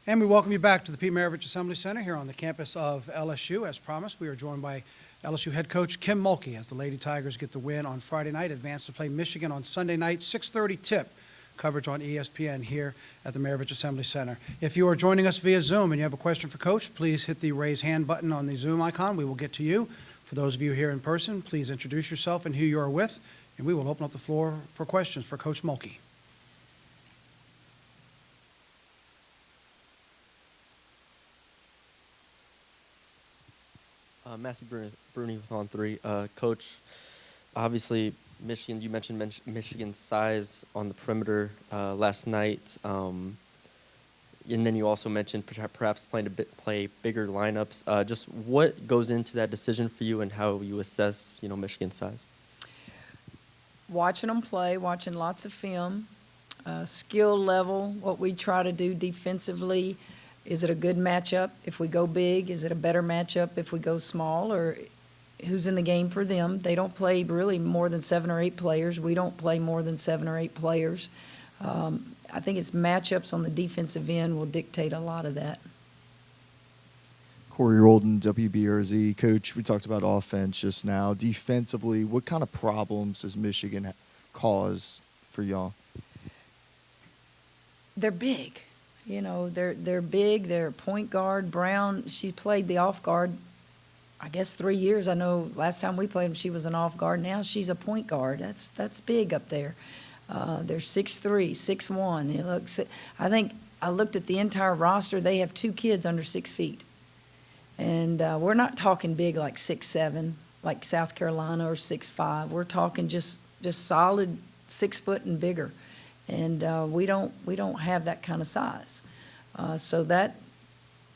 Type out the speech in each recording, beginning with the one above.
And we welcome you back to the Pete Maravich Assembly Center here on the campus of LSU. As promised, we are joined by LSU head coach Kim Mulkey as the Lady Tigers get the win on Friday night, advance to play Michigan on Sunday night, 6:30 tip. Coverage on ESPN here at the Maravich Assembly Center. If you are joining us via Zoom and you have a question for Coach, please hit the raise hand button on the Zoom icon. We will get to you. For those of you here in person, please introduce yourself and who you are with, and we will open up the floor for questions for Coach Mulkey. Matthew Bruni with On 3. Coach, obviously, Michigan, you mentioned Michigan's size on the perimeter last night. And then you also mentioned perhaps play bigger lineups. Just what goes into that decision for you and how you assess, Michigan's size? Watching them play, watching lots of film, skill level, what we try to do defensively. Is it a good matchup if we go big? Is it a better matchup if we go small? Or who's in the game for them? They don't play really more than 7 or 8 players. We don't play more than 7 or 8 players. I think it's matchups on the defensive end will dictate a lot of that. Corey Roldan, WBRZ. Coach, we talked about offense just now. Defensively, what kind of problems does Michigan cause for y'all? They're big. They're big. They're point guard. Brown, she played the off guard, I guess 3 years. I know last time we played them, she was an off guard. Now she's a point guard. That's big up there. They're 6'3", 6'1". It looks. I think I looked at the entire roster. They have 2 kids under 6 feet, and we're not talking big like 6'7", like South Carolina, or 6'5". We're talking just solid 6 foot and bigger. And we don't have that kind of size. So that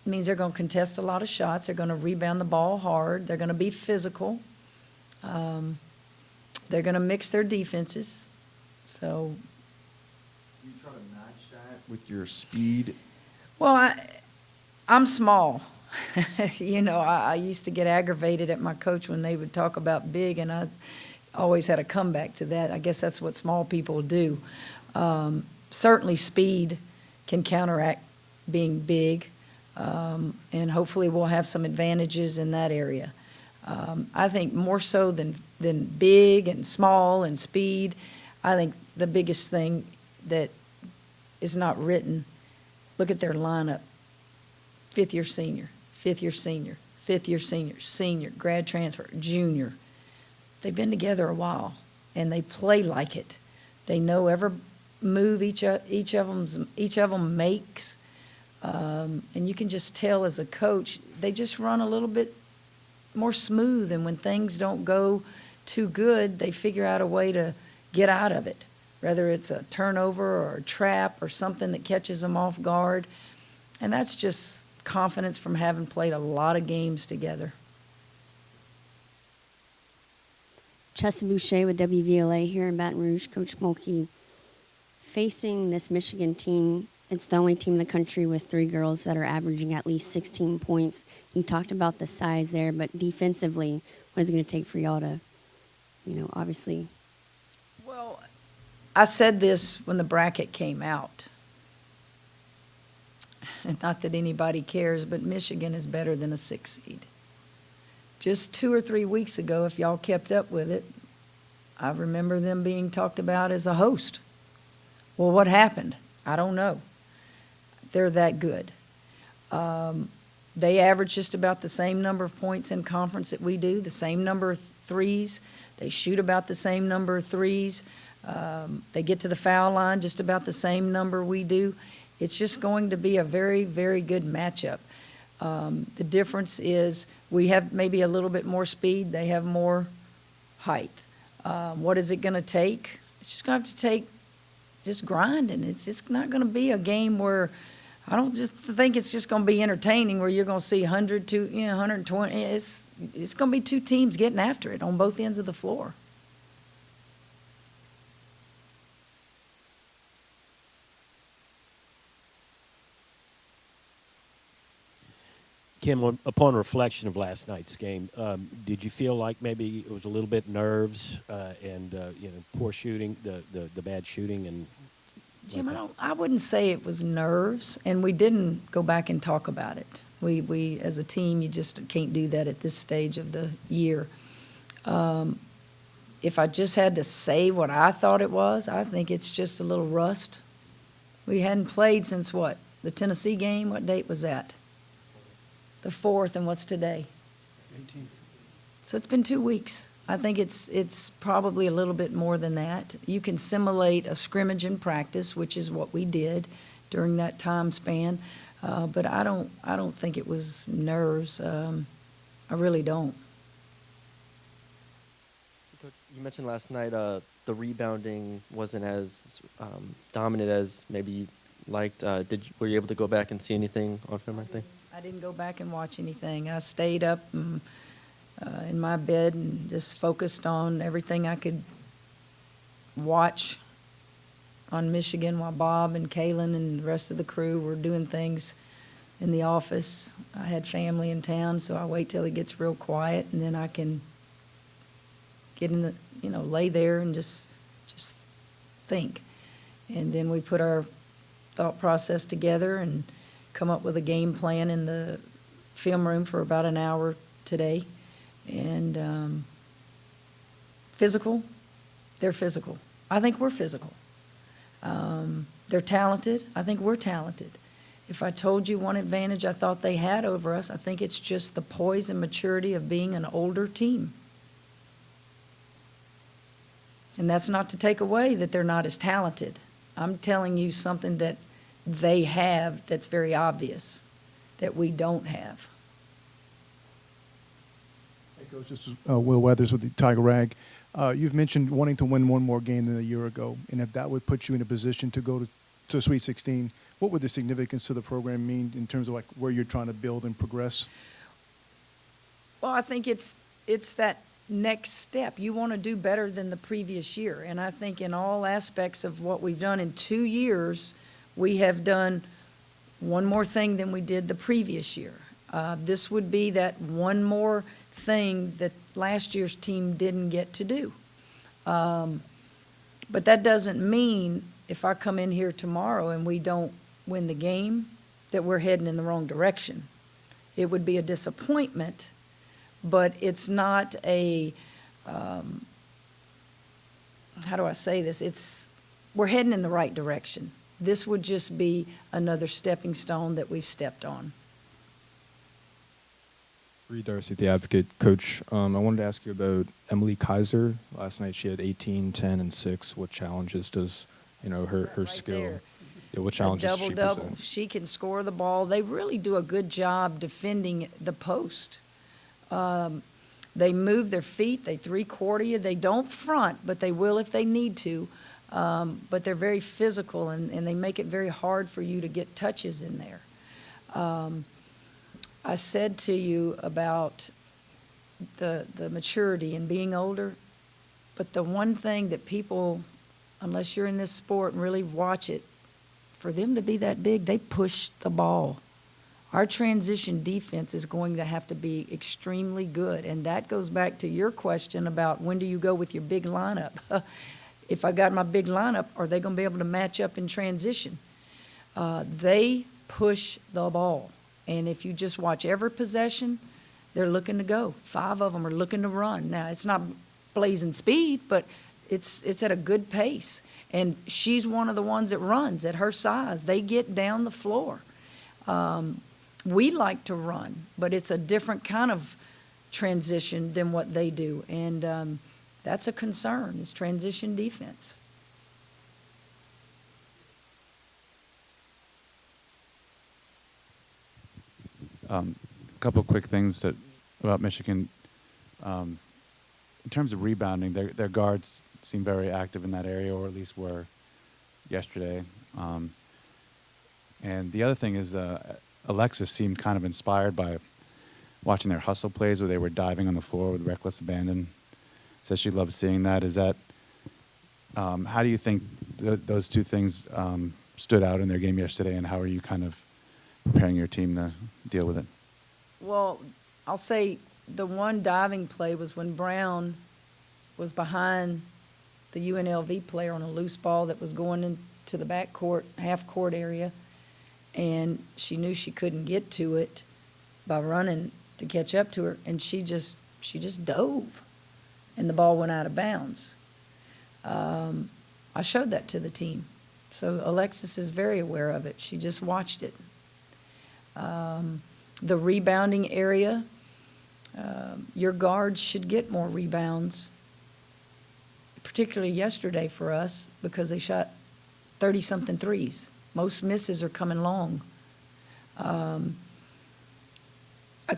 means they're going to contest a lot of shots. They're going to rebound the ball hard. They're going to be physical. They're going to mix their defenses. So Do you try to match that with your speed? Well, I'm small. I used to get aggravated at my coach when they would talk about big, and I always had a comeback to that. I guess that's what small people do. Certainly speed can counteract being big, and hopefully we'll have some advantages in that area. I think more so than big and small and speed, I think the biggest thing that is not written, look at their lineup. 5th-year senior, 5th-year senior, 5th-year senior, senior, grad transfer, junior. They've been together a while, and they play like it. They know every move each of them makes, and you can just tell as a coach they just run a little bit more smooth, and when things don't go too good, they figure out a way to get out of it, whether it's a turnover or a trap or something that catches them off guard, and that's just confidence from having played a lot of games together. Chessa Boucher with WVLA here in Baton Rouge. Coach Mulkey, facing this Michigan team, it's the only team in the country with 3 girls that are averaging at least 16 points. You talked about the size there, but defensively, what is it going to take for y'all to, obviously? Well, I said this when the bracket came out. Not that anybody cares, but Michigan is better than a 6 seed. Just 2 or 3 weeks ago, if y'all kept up with it, I remember them being talked about as a host. Well, what happened? I don't know. They're that good. They average just about the same number of points in conference that we do, the same number of threes. They shoot about the same number of threes. They get to the foul line just about the same number we do. It's just going to be a very, very good matchup. The difference is we have maybe a little bit more speed. They have more height. What is it going to take? It's just going to have to take just grinding. It's just not going to be a game where I don't just think it's just going to be entertaining where you're going to see 100 to 120. It's going to be 2 teams getting after it on both ends of the floor. Kim, upon reflection of last night's game, did you feel like maybe it was a little bit nerves and poor shooting, the bad shooting, and Jim, I wouldn't say it was nerves, and we didn't go back and talk about it. We as a team, you just can't do that at this stage of the year. If I just had to say what I thought it was, I think it's just a little rust. We hadn't played since what? The Tennessee game? What date was that? The 4th, and what's today? 18. So it's been 2 weeks. I think it's probably a little bit more than that. You can simulate a scrimmage in practice, which is what we did during that time span, but I don't think it was nerves. I really don't. Coach, you mentioned last night the rebounding wasn't as dominant as maybe you liked. Were you able to go back and see anything on film, I think? I didn't go back and watch anything. I stayed up in my bed and just focused on everything I could watch on Michigan while Bob and Kaylin and the rest of the crew were doing things in the office. I had family in town, so I wait till it gets real quiet, and then I can get in the, lay there and just think. And then we put our thought process together and come up with a game plan in the film room for about an hour today. And physical, they're physical. I think we're physical. They're talented. I think we're talented. If I told you one advantage I thought they had over us, I think it's just the poise and maturity of being an older team. And that's not to take away that they're not as talented. I'm telling you something that they have that's very obvious that we don't have. Hey, Coach, this is Will Weathers with the Tiger Rag. You've mentioned wanting to win one more game than a year ago, and if that would put you in a position to go to Sweet 16, what would the significance to the program mean in terms of like where you're trying to build and progress? Well, I think it's that next step. You want to do better than the previous year, and I think in all aspects of what we've done in 2 years, we have done one more thing than we did the previous year. This would be that one more thing that last year's team didn't get to do. But that doesn't mean if I come in here tomorrow and we don't win the game that we're heading in the wrong direction. It would be a disappointment, but it's not a, how do I say this? We're heading in the right direction. This would just be another stepping stone that we've stepped on. Reed Darcy, the Advocate. Coach, I wanted to ask you about Emily Kaiser. Last night she had 18, 10, and 6. What challenges does, her Right skill, there. what challenges does she Double-double. present? She can score the ball. They really do a good job defending the post. They move their feet. They three-quarter you. They don't front, but they will if they need to. But they're very physical, and they make it very hard for you to get touches in there. I said to you about the maturity and being older, but the one thing that people, unless you're in this sport and really watch it, for them to be that big, they push the ball. Our transition defense is going to have to be extremely good, and that goes back to your question about when do you go with your big lineup. If I got my big lineup, are they going to be able to match up in transition? They push the ball. And if you just watch every possession, they're looking to go. 5 of them are looking to run. Now, it's not blazing speed, but it's at a good pace. And she's one of the ones that runs at her size. They get down the floor. We like to run, but it's a different kind of transition than what they do. And that's a concern, is transition defense. A couple of quick things about Michigan. In terms of rebounding, their guards seem very active in that area, or at least were yesterday. And the other thing is Alexis seemed kind of inspired by watching their hustle plays where they were diving on the floor with reckless abandon. Says she loves seeing that. Is that how do you think those two things stood out in their game yesterday, and how are you kind of preparing your team to deal with it? Well, I'll say the one diving play was when Brown was behind the UNLV player on a loose ball that was going to the back court, half court area, and she knew she couldn't get to it by running to catch up to her, and she just dove, and the ball went out of bounds. I showed that to the team. So Alexis is very aware of it. She just watched it. The rebounding area, your guards should get more rebounds, particularly yesterday for us because they shot 30-something threes. Most misses are coming long. I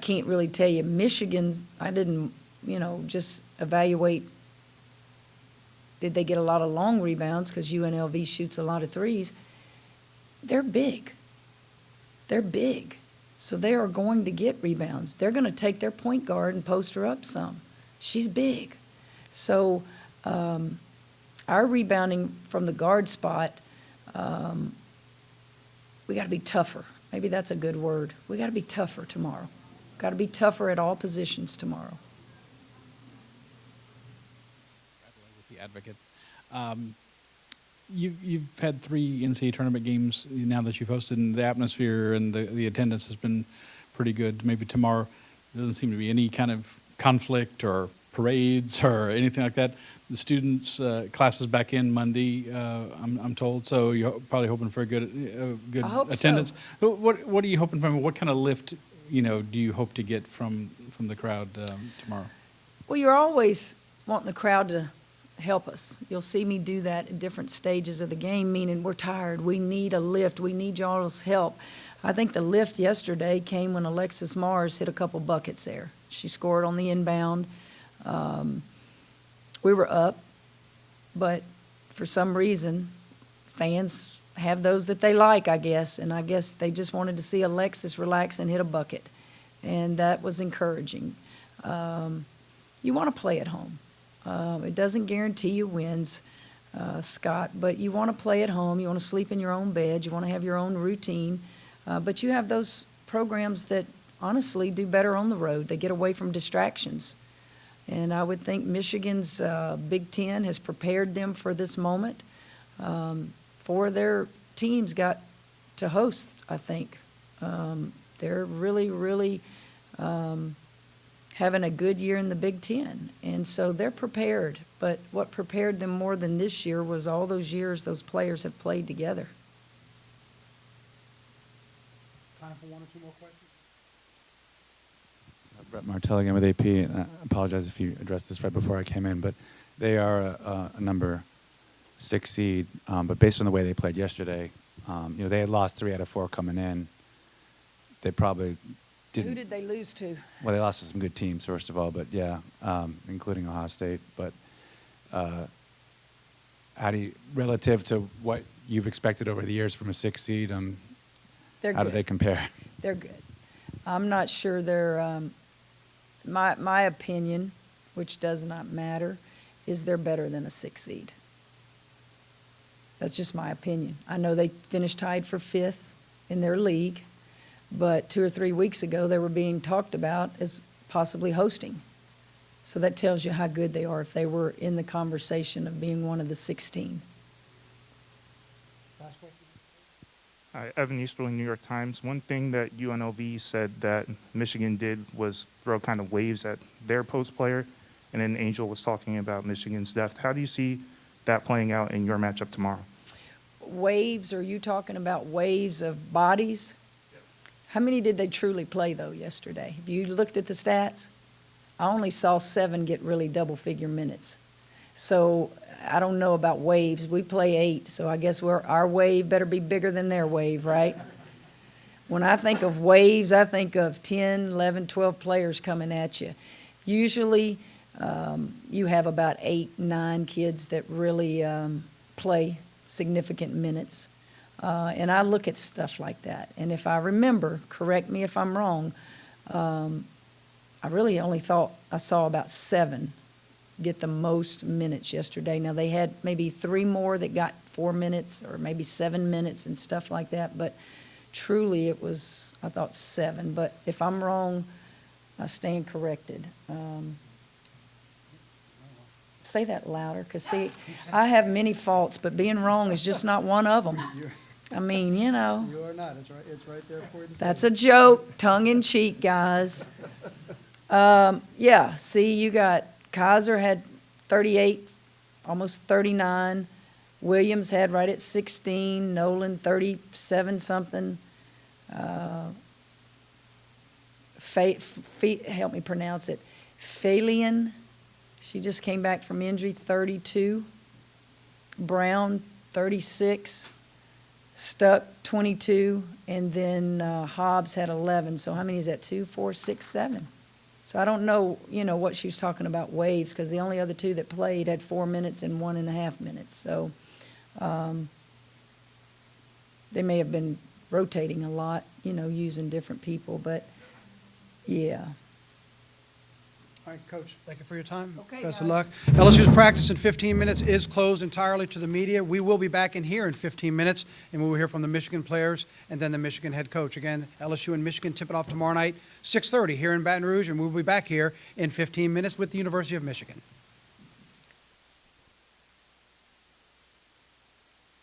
can't really tell you. Michigan's, I didn't, just evaluate, did they get a lot of long rebounds because UNLV shoots a lot of threes. They're big. They're big. So they are going to get rebounds. They're going to take their point guard and post her up some. She's big. So our rebounding from the guard spot, we got to be tougher. Maybe that's a good word. We got to be tougher tomorrow. Got to be tougher at all positions tomorrow. The advocate. You've had 3 NCAA tournament games now that you've hosted, and the atmosphere and the attendance has been pretty good. Maybe tomorrow there doesn't seem to be any kind of conflict or parades or anything like that. The students' classes back in Monday, I'm told, so you're probably hoping for a good I hope attendance. so. What are you hoping for? What kind of lift do you hope to get from the crowd tomorrow? Well, you're always wanting the crowd to help us. You'll see me do that at different stages of the game, meaning we're tired. We need a lift. We need y'all's help. I think the lift yesterday came when Alexis Mars hit a couple buckets there. She scored on the inbound. We were up, but for some reason, fans have those that they like, I guess, and I guess they just wanted to see Alexis relax and hit a bucket, and that was encouraging. You want to play at home. It doesn't guarantee you wins, Scott, but you want to play at home. You want to sleep in your own bed. You want to have your own routine. But you have those programs that honestly do better on the road. They get away from distractions. And I would think Michigan's Big Ten has prepared them for this moment. 4 of their teams got to host, I think. They're really, really having a good year in the Big Ten. And so they're prepared. But what prepared them more than this year was all those years those players have played together. Time for 1 or 2 more questions? Brett Martell again with AP. And I apologize if you addressed this right before I came in, but they are a number 6 seed. But based on the way they played yesterday, they had lost 3 out of 4 coming in. They probably didn't. Who did they lose to? Well, they lost to some good teams, first of all, but yeah, including Ohio State. But how do you, relative to what you've expected over the years from a 6 seed, They're how good. do they compare? They're good. I'm not sure they're, my opinion, which does not matter, is they're better than a 6 seed. That's just my opinion. I know they finished tied for 5th in their league, but 2 or 3 weeks ago they were being talked about as possibly hosting. So that tells you how good they are if they were in the conversation of being one of the 16. Last question. Hi, Evan Easterling, New York Times. One thing that UNLV said that Michigan did was throw kind of waves at their post player, and then Angel was talking about Michigan's depth. How do you see that playing out in your matchup tomorrow? Waves, are you talking about waves of bodies? How many did they truly play, though, yesterday? Have you looked at the stats? I only saw 7 get really double-figure minutes. So I don't know about waves. We play 8, so I guess our wave better be bigger than their wave, right? When I think of waves, I think of 10, 11, 12 players coming at you. Usually you have about 8, 9 kids that really play significant minutes. And I look at stuff like that. And if I remember, correct me if I'm wrong, I really only thought I saw about 7 get the most minutes yesterday. Now, they had maybe 3 more that got 4 minutes or maybe 7 minutes and stuff like that. But truly it was, I thought, 7. But if I'm wrong, I stand corrected. Say that louder, because see, I have many faults, but being wrong is just not one of them. I mean, you know. You are not. It's right there for you to say. That's a joke, tongue in cheek, guys. Yeah, see, you got Kaiser had 38, almost 39. Williams had right at 16. Nolan 37 something. Help me pronounce it. Phalian, she just came back from injury, 32. Brown 36. Stuck 22, and then Hobbs had 11. So how many is that? 2, 4, 6, 7. So I don't know, you know, what she was talking about waves, because the only other two that played had 4 minutes and 1.5 minutes. So they may have been rotating a lot, you know, using different people, but yeah. All right, Coach, thank you for your time. Okay, Best of guys. luck. LSU's practice in 15 minutes is closed entirely to the media. We will be back in here in 15 minutes, and we will hear from the Michigan players and then the Michigan head coach. Again, LSU and Michigan tip it off tomorrow night, 6:30 here in Baton Rouge, and we'll be back here in 15 minutes with the University of Michigan.